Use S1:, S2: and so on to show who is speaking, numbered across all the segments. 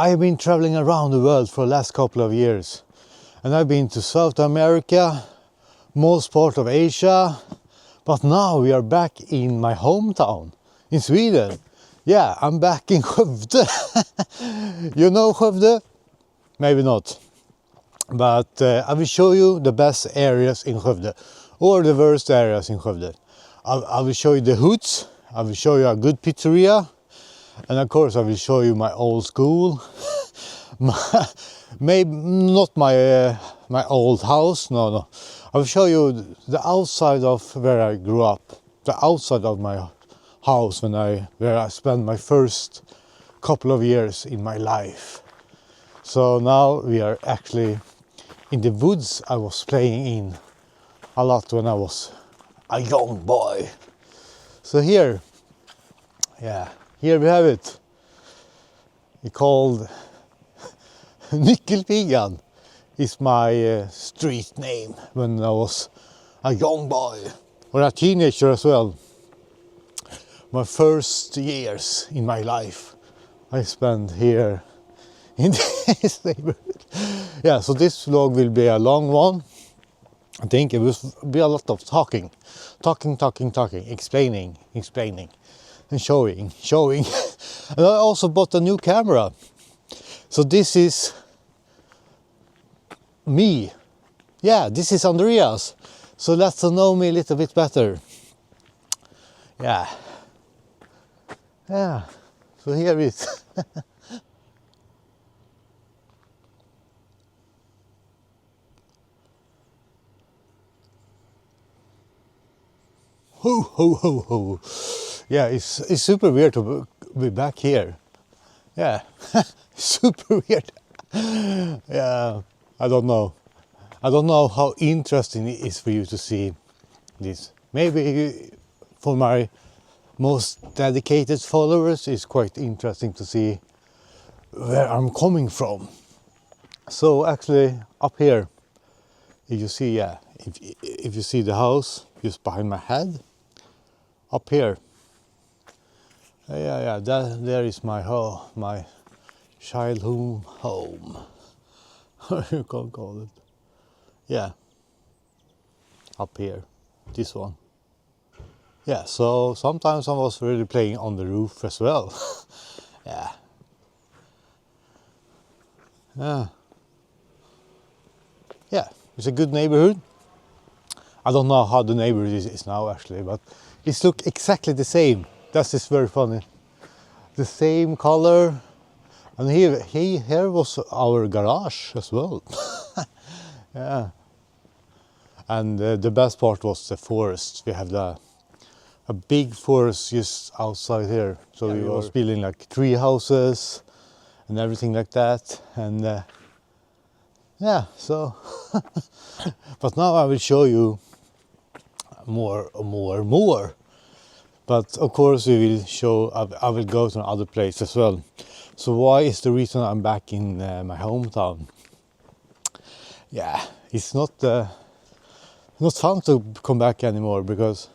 S1: I've been traveling around the world for the last couple of years, and I've been to South America, most part of Asia, but now we are back in my hometown in Sweden. Yeah, I'm back in Skövde. You know Skövde? Maybe not, but I will show you the best areas in Skövde, or the worst areas in Skövde. I will show you the hoods, I will show you a good pizzeria, and of course I will show you my old school. Maybe not my old house, no. I will show you the outside of where I grew up, the outside of my house where I spent my first couple of years in my life. So now we are actually in the woods I was playing in a lot when I was a young boy. So here we have it. It's called Nyckelpigan. Is my street name when I was a young boy or a teenager as well. My first years in my life I spent here in this neighborhood. Yeah, so this vlog will be a long one. I think it will be a lot of talking, explaining, and showing. And I also bought a new camera. So this is me. Yeah, this is Andreas. So let's know me a little bit better. Yeah. So here it is. Ho. Yeah, it's super weird to be back here. Yeah, super weird. Yeah, I don't know how interesting it is for you to see this. Maybe for my most dedicated followers it's quite interesting to see where I'm coming from. So actually up here, if you see, if you see the house just behind my head, up here, there is my home, my childhood home. You can call it. Yeah, up here, this one. Yeah, so sometimes I was really playing on the roof as well. Yeah, it's a good neighborhood. I don't know how the neighborhood is now actually, but it looks exactly the same. That's just very funny. The same color. And here was our garage as well. Yeah. And the best part was the forest. We have a big forest just outside here. So we was building like tree houses and everything like that. And yeah, so. But now I will show you more. But of course we will show, I will go to another place as well. So why is the reason I'm back in my hometown? Yeah, it's not fun to come back anymore because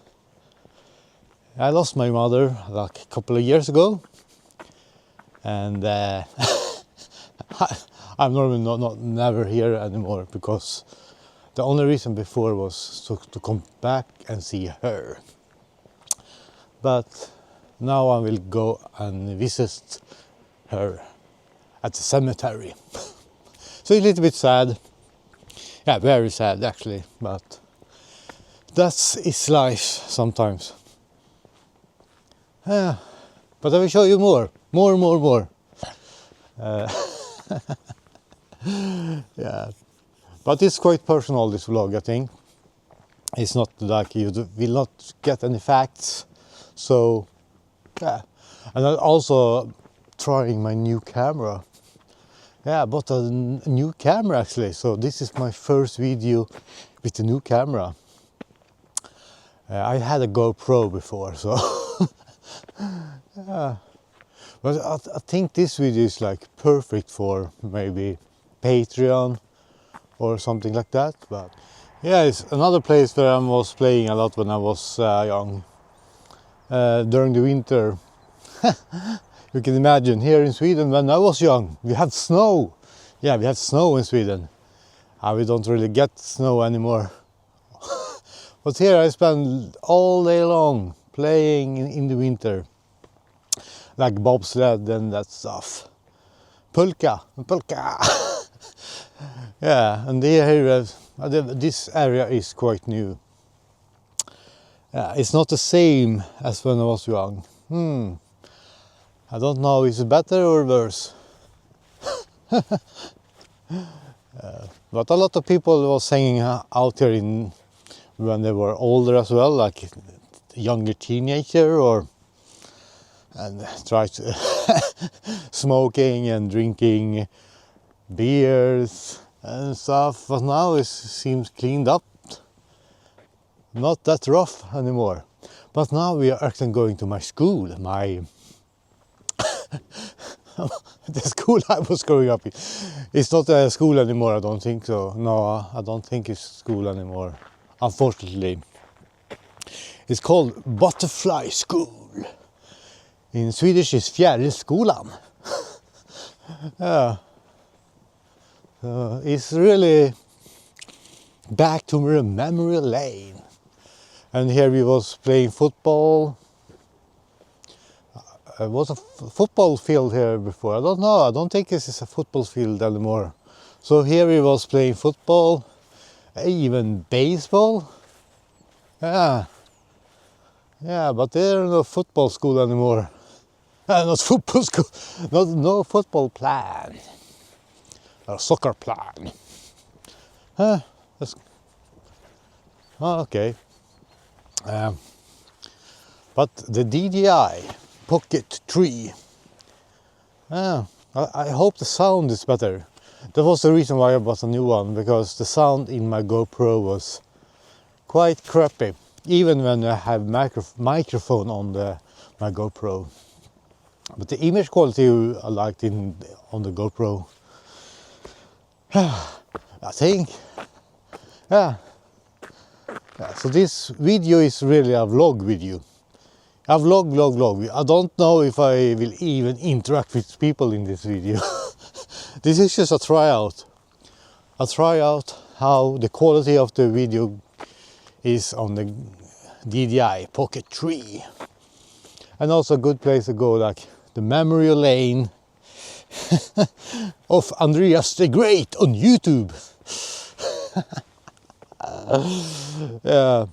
S1: I lost my mother like a couple of years ago, and I'm normally never here anymore because the only reason before was to come back and see her. But now I will go and visit her at the cemetery. So it's a little bit sad. Yeah, very sad actually, but that's its life sometimes. But I will show you more. Yeah, but it's quite personal, this vlog, I think. It's not like you will not get any facts. So yeah, and I'm also trying my new camera. Yeah, I bought a new camera actually, so this is my first video with the new camera. I had a GoPro before, so yeah. But I think this video is like perfect for maybe Patreon or something like that. But yeah, it's another place where I was playing a lot when I was young. During the winter. You can imagine here in Sweden when I was young, we had snow. Yeah, we had snow in Sweden. We don't really get snow anymore. But here I spend all day long playing in the winter. Like bobsled and that stuff. Pulka. Yeah, and here this area is quite new. It's not the same as when I was young. I don't know, is it better or worse? But a lot of people was hanging out here when they were older as well, like younger teenager, and try to smoking and drinking beers and stuff. But now it seems cleaned up, not that rough anymore. But now we are actually going to my school, the school I was growing up in. It's not a school anymore, I don't think so. No, I don't think it's school anymore, unfortunately. It's called Butterfly School. In Swedish it's Fjärilskolan. Yeah. It's really back to memory lane. And here we was playing football. There was a football field here before. I don't know. I don't think this is a football field anymore. So here we was playing football, even baseball. Yeah, but there is no football school anymore. Not football school. No football plan or soccer plan. Okay. But the DJI Pocket 3. I hope the sound is better. That was the reason why I bought a new one, because the sound in my GoPro was quite crappy, even when I have microphone on my GoPro. But the image quality I liked on the GoPro. I think. Yeah. So this video is really a vlog video. A vlog. I don't know if I will even interact with people in this video. This is just a tryout. A tryout how the quality of the video is on the DJI Pocket 3. And also a good place to go, like the memory lane of Andreas the Great on YouTube. Yeah.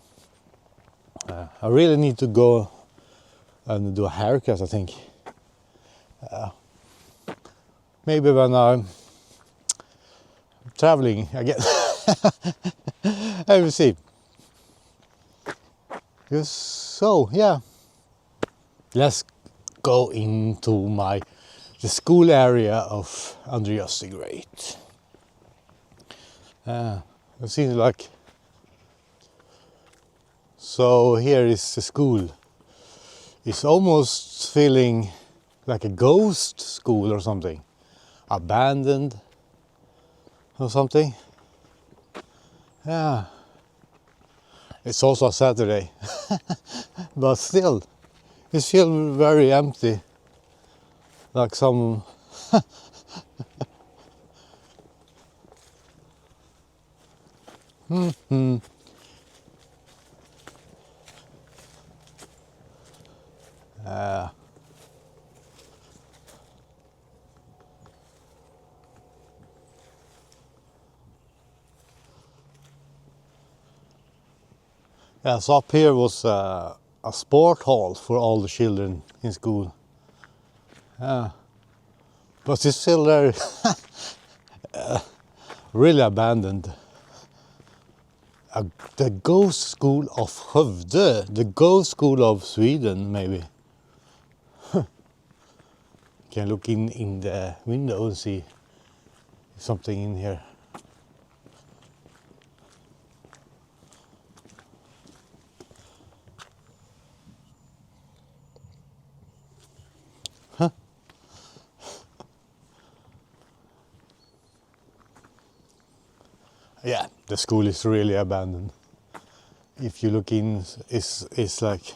S1: I really need to go and do a haircut, I think. Maybe when I'm traveling again. I will see. So, yeah. Let's go into the school area of Andreas the Great. It seems like. So here is the school. It's almost feeling like a ghost school or something. Abandoned or something. Yeah. It's also a Saturday. But still, it feels very empty. Like some... Yeah, so up here was a sport hall for all the children in school. Yeah, but it's still very really abandoned. The ghost school of Skövde, the ghost school of Sweden, maybe. Can look in the window and see something in here. Yeah, the school is really abandoned. If you look in, it's like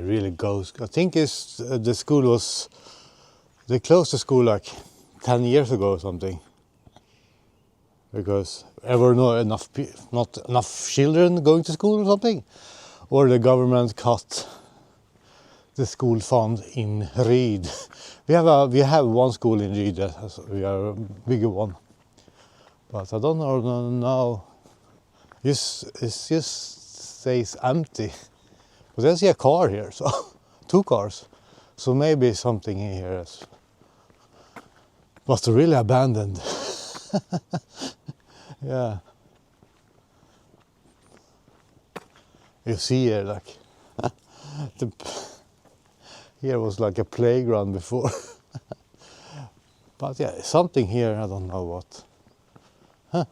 S1: really goes. I think it's the school was they closed the school like 10 years ago or something, because there were not enough children going to school or something, or the government cut the school fund in Reed. We have one school in Reed, we are a bigger one, but I don't know now. It just stays empty. But I see a car here, so 2 cars. So maybe something in here was really abandoned. Yeah. You see here, like, here was like a playground before. But yeah, something here, I don't know what. Huh.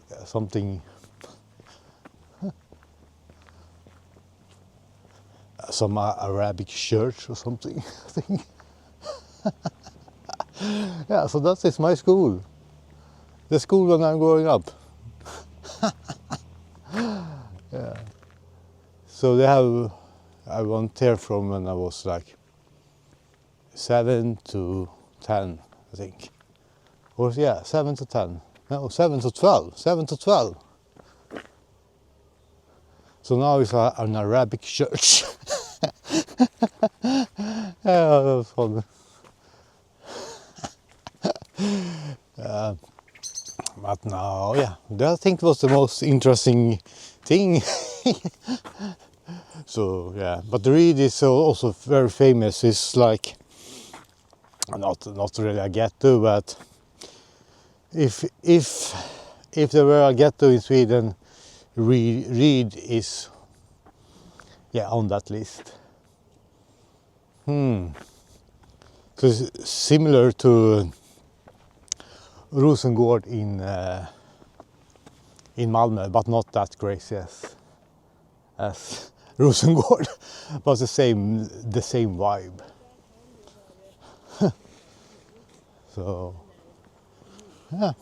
S1: Yeah, something. Some Arabic church or something, I think. Yeah, so that is my school. The school when I'm growing up. Yeah. So I went there from when I was like 7 to 10, I think. Or yeah, 7 to 10. No, 7 to 12. 7 to 12. So now it's an Arabic church. Yeah, that was fun. But now, yeah, that I think was the most interesting thing. So yeah, but the Reed is also very famous. It's like not really a ghetto, but if there were a ghetto in Sweden, Reed is on that list. So it's similar to Rosengård in Malmö, but not that crazy as Rosengård, but the same vibe. So yeah.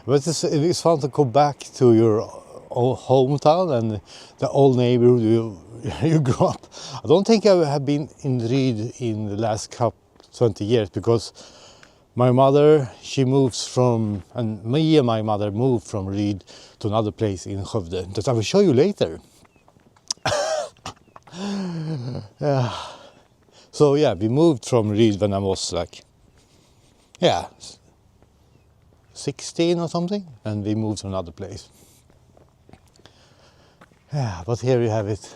S1: But it's fun to go back to your old hometown and the old neighborhood you grew up. I don't think I have been in Reed in the last 20 years, because my mother, me and my mother moved from Reed to another place in Skövde that I will show you later. Yeah. So yeah, we moved from Reed when I was like, 16 or something, and we moved to another place. Yeah, but here you have it.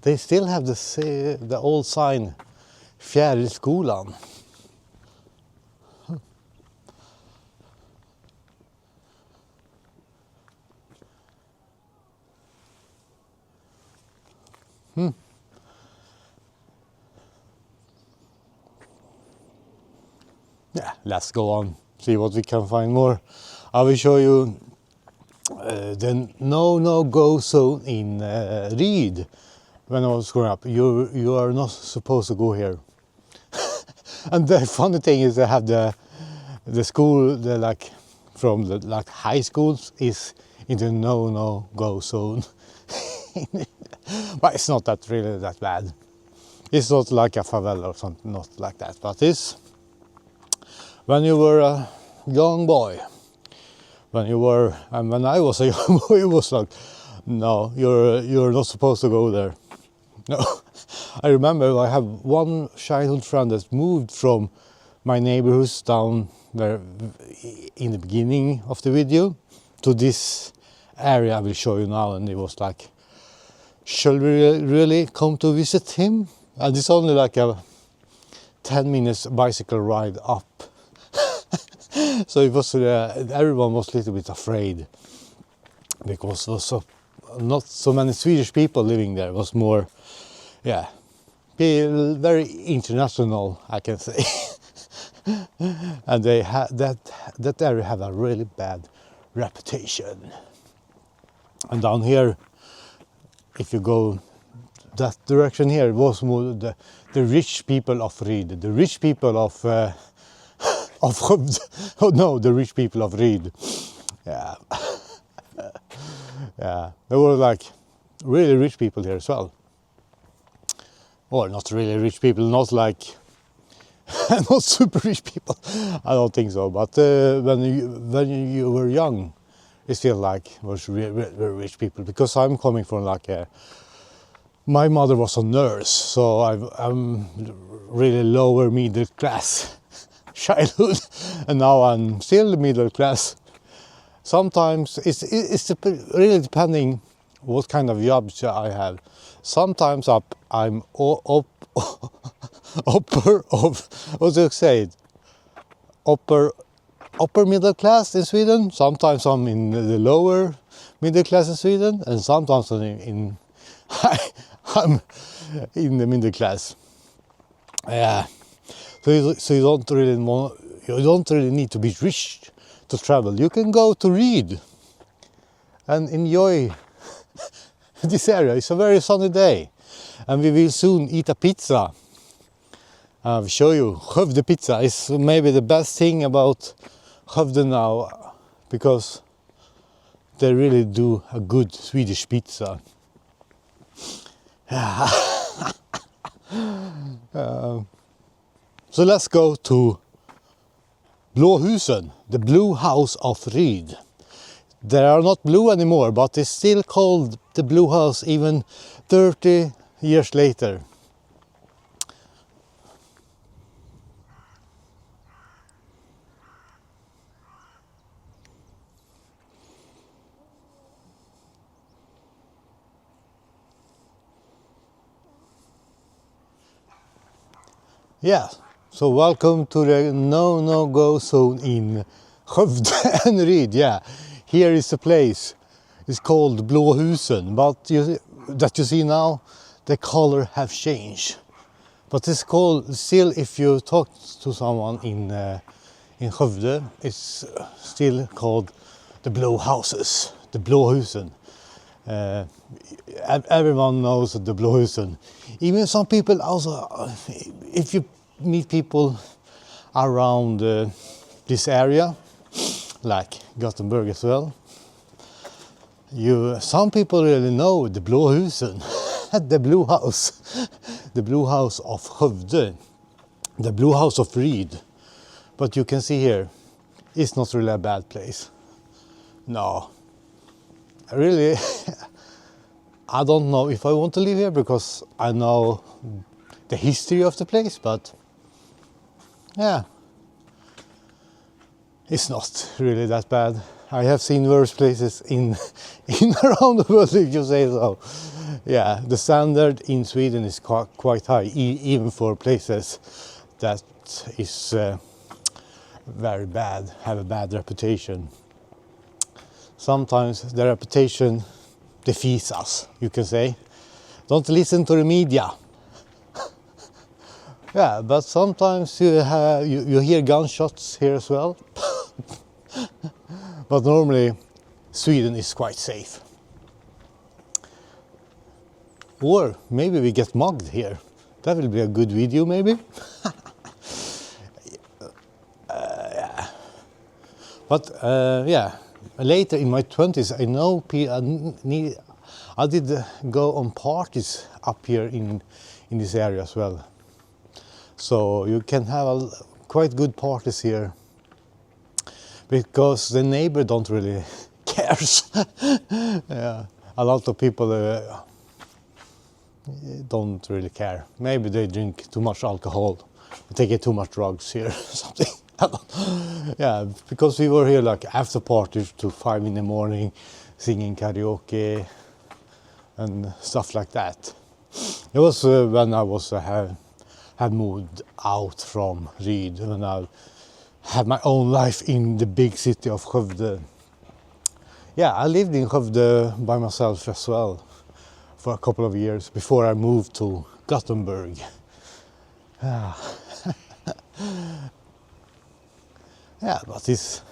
S1: They still have the old sign, Fjärilskolan. Yeah, let's go on, see what we can find more. I will show you the no-go zone in Reed. When I was growing up, you are not supposed to go here. And the funny thing is, they have the school, from the high schools is in the no-go zone. But it's not really that bad. It's not like a favela or something, not like that. But it's when you were a young boy. When I was a young boy, it was like, no, you're not supposed to go there. No, I remember I have one childhood friend that moved from my neighborhood down there in the beginning of the video to this area I will show you now, and it was like, shall we really come to visit him? And it's only like a 10 minutes bicycle ride up. So it was everyone was a little bit afraid, because there was not so many Swedish people living there. It was more, very international, I can say. And they that area have a really bad reputation. And down here, if you go that direction here, it was more the rich people of Ryd, the rich people of Skövde. Oh no, the rich people of Ryd. Yeah, yeah, there were like really rich people here as well. Or not really rich people, not like not super rich people. I don't think so. But when you were young, it felt like it was very rich people, because I'm coming from like my mother was a nurse, so I'm really lower middle class childhood, and now I'm still middle class. Sometimes it's really depending what kind of jobs I have. Sometimes I'm upper of, what do you say, upper middle class in Sweden. Sometimes I'm in the lower middle class in Sweden, and sometimes I'm in the middle class. Yeah, so you don't really need to be rich to travel. You can go to Ryd and enjoy this area. It's a very sunny day, and we will soon eat a pizza. I'll show you. Skövde pizza is maybe the best thing about Skövde now, because they really do a good Swedish pizza. So let's go to Blåhusen, the blue house of Ryd. They are not blue anymore, but it's still called the blue house even 30 years later. Yeah, so welcome to the no-go zone in Skövde and Ryd. Yeah, here is the place. It's called Blåhusen, but that you see now, the color have changed. But it's called, still, if you talk to someone in Skövde, it's still called the Blå Houses, the Blåhusen. Everyone knows the Blåhusen. Even some people also, if you meet people around this area, like Gothenburg as well, some people really know the Blåhusen, the blue house, the blue house of Skövde, the blue house of Ryd. But you can see here, it's not really a bad place. No, really. I don't know if I want to live here, because I know the history of the place, but yeah, it's not really that bad. I have seen worse places in around the world, if you say so. Yeah, the standard in Sweden is quite high, even for places that is very bad, have a bad reputation. Sometimes the reputation defeats us, you can say. Don't listen to the media. Yeah, but sometimes you hear gunshots here as well. But normally Sweden is quite safe. Or maybe we get mugged here. That will be a good video, maybe. Yeah. But yeah, later in my 20s, I know I did go on parties up here in this area as well. So you can have quite good parties here, because the neighbor don't really cares. Yeah, a lot of people don't really care. Maybe they drink too much alcohol, they get too much drugs here, something. Yeah, because we were here like after parties to 5 in the morning, singing karaoke and stuff like that. It was when I was had moved out from Ryd, when I had my own life in the big city of Skövde. Yeah, I lived in Skövde by myself as well for a couple of years before I moved to Gothenburg. Yeah, yeah, but it's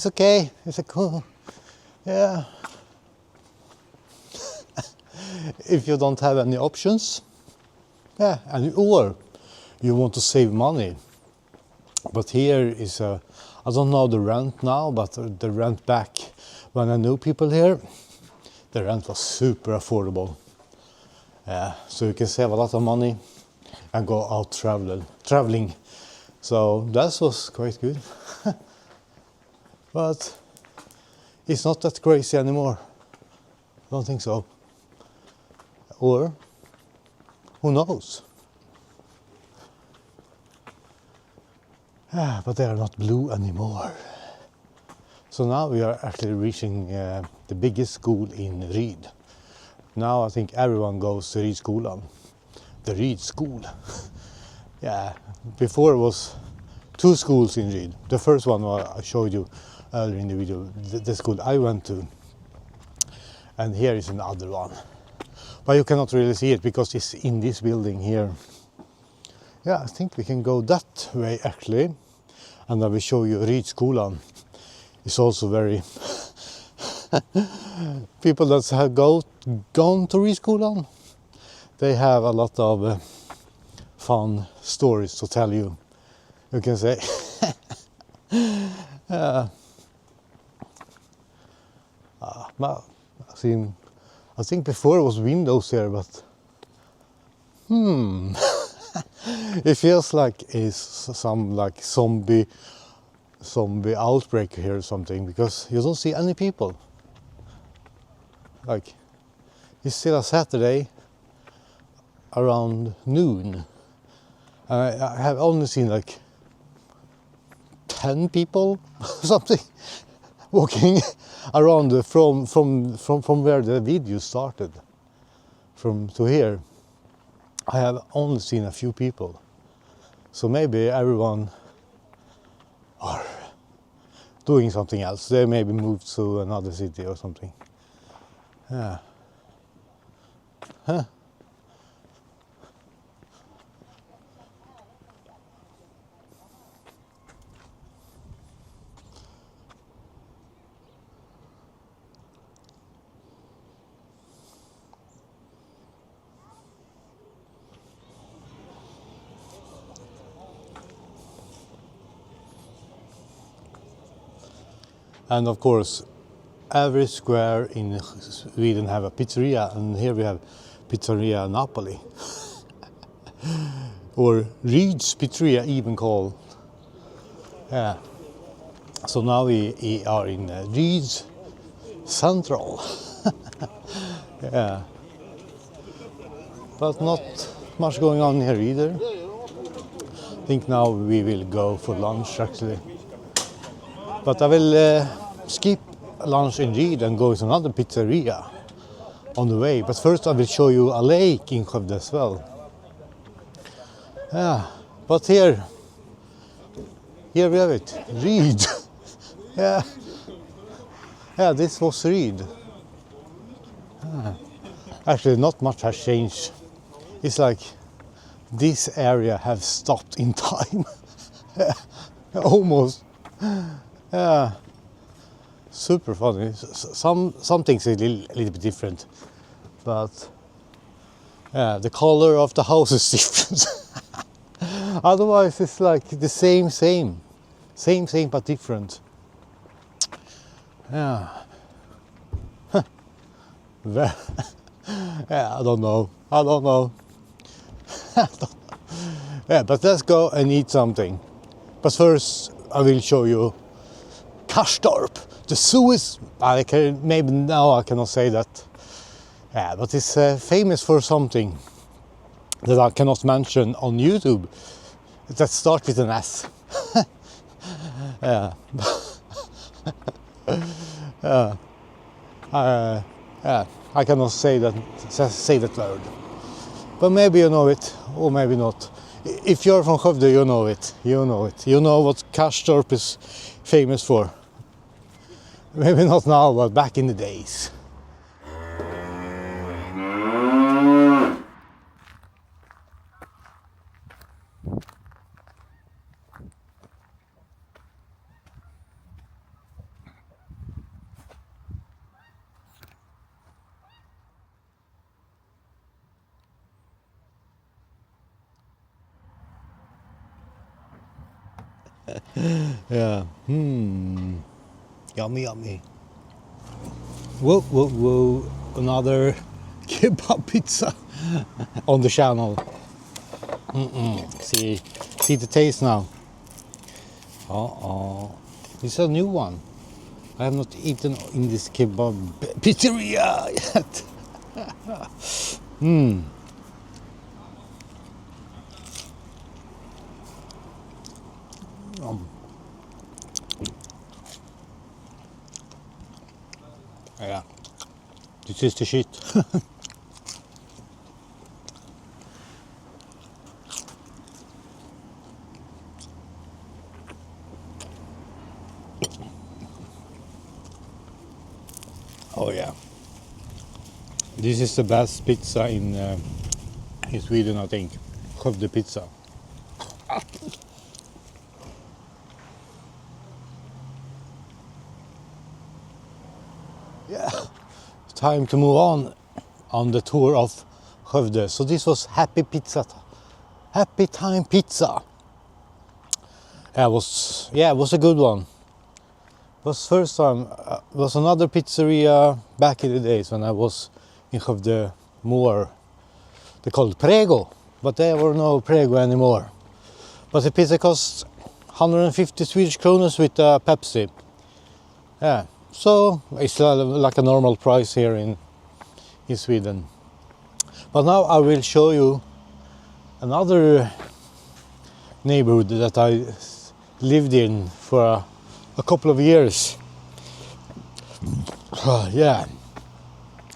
S1: okay. It's a cool, yeah. If you don't have any options, Yeah, and or you want to save money. But here is I don't know the rent now, but the rent back when I knew people here, the rent was super affordable. So you can save a lot of money and go out traveling. So that was quite good. But it's not that crazy anymore. I don't think so. Or who knows? But they are not blue anymore. So now we are actually reaching the biggest school in Ryd. Now I think everyone goes to Rydskolan. The Ryd school. Yeah, before it was 2 schools in Ryd. The first one I showed you earlier in the video, the school I went to. And here is another one. But you cannot really see it because it's in this building here. Yeah, I think we can go that way actually. And I will show you Rydskolan. It's also very... people that have gone to Rydskolan, they have a lot of fun stories to tell you. You can say. Well, I think before it was windows here, but it feels like it's some like zombie outbreak here or something, because you don't see any people. Like, it's still a Saturday around noon. I have only seen like 10 people something walking around from where the video started from to here. I have only seen a few people. So maybe everyone are doing something else. They maybe moved to another city or something. Yeah. Huh. And of course, every square in Sweden have a pizzeria, and here we have Pizzeria Napoli. Or Ryd's Pizzeria even called. Yeah. So now we are in Ryd's Central. Yeah. But not much going on here either. I think now we will go for lunch actually. But I will skip lunch in Ryd and go to another pizzeria on the way. But first I will show you a lake in Skövde as well. Yeah, but here we have it, Ryd. Yeah, this was Ryd. Actually, not much has changed. It's like this area has stopped in time. Almost. Yeah, super funny. Some things are a little bit different, but yeah, the color of the house is different. Otherwise, it's like the same, but different. Yeah. Yeah, I don't know. Yeah, but let's go and eat something. But first, I will show you Karstorp. The zoo is, maybe now I cannot say that. Yeah, but it's famous for something that I cannot mention on YouTube. That starts with an S. Yeah. Yeah, I cannot say that word. But maybe you know it, or maybe not. If you're from Skövde, you know it. You know what Karstorp is famous for. Maybe not now, but back in the days. Yeah. Yummy, yummy. Whoa, whoa, whoa. Another kebab pizza on the channel. See the taste now. This is a new one. I have not eaten in this kebab pizzeria yet. Yeah, this is the shit. Oh yeah, this is the best pizza in Sweden, I think. Skövde pizza. Yeah, time to move on the tour of Skövde. So this was Happy Time Pizza. It was a good one. It was first time. Was another pizzeria back in the days when I was in Skövde more. They called Prego, but there were no Prego anymore. But the pizza cost 150 Swedish kronor with a Pepsi. Yeah, so it's like a normal price here in Sweden. But now I will show you another neighborhood that I lived in for a couple of years. Yeah,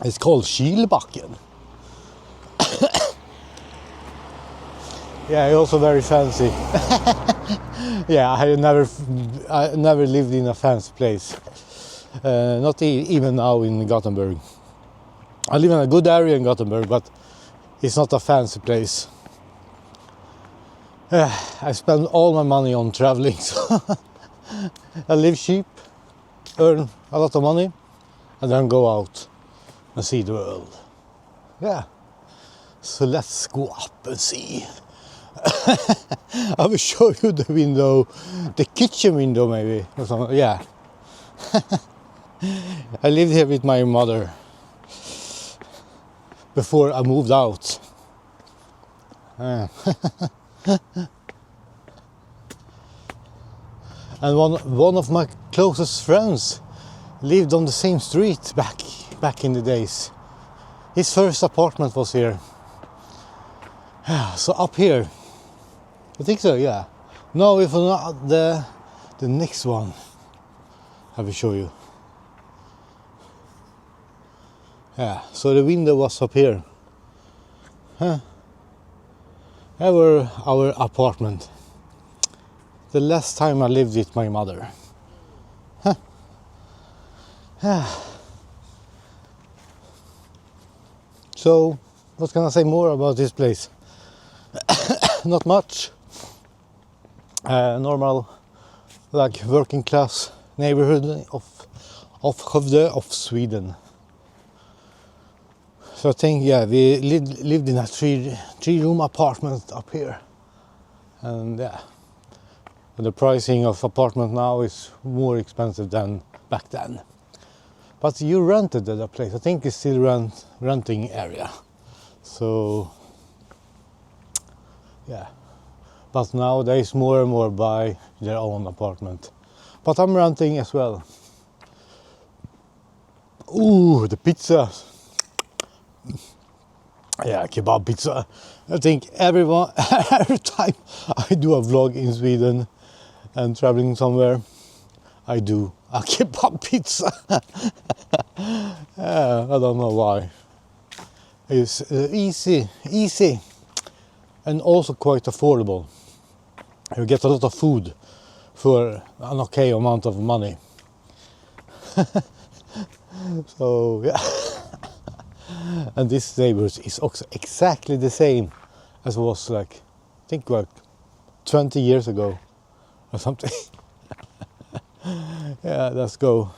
S1: it's called Kilbacken. Yeah, also very fancy. Yeah, I never lived in a fancy place. Not even now in Gothenburg. I live in a good area in Gothenburg, but it's not a fancy place. I spend all my money on traveling. So I live cheap, earn a lot of money, and then go out and see the world. Yeah. So let's go up and see. I will show you the window, the kitchen window maybe. Or something. Yeah. I lived here with my mother before I moved out. And one of my closest friends lived on the same street back in the days. His first apartment was here. So up here, I think so, yeah. No, if not the next one, I will show you. Yeah, so the window was up here. That were our apartment. The last time I lived with my mother. So, what can I say more about this place? Not much. Normal, like working class neighborhood of Skövde, of Sweden. So I think, yeah, we lived in a three-room apartment up here. And yeah, the pricing of apartment now is more expensive than back then. But you rented the place. I think it's still renting area. So yeah, but nowadays more and more buy their own apartment. But I'm renting as well. Ooh, the pizza. Yeah, kebab pizza. I think every time I do a vlog in Sweden and traveling somewhere, I do a kebab pizza. I don't know why. It's easy, and also quite affordable. You get a lot of food for an okay amount of money. So yeah. And this neighborhood is also exactly the same as it was I think 20 years ago or something. Yeah, let's go.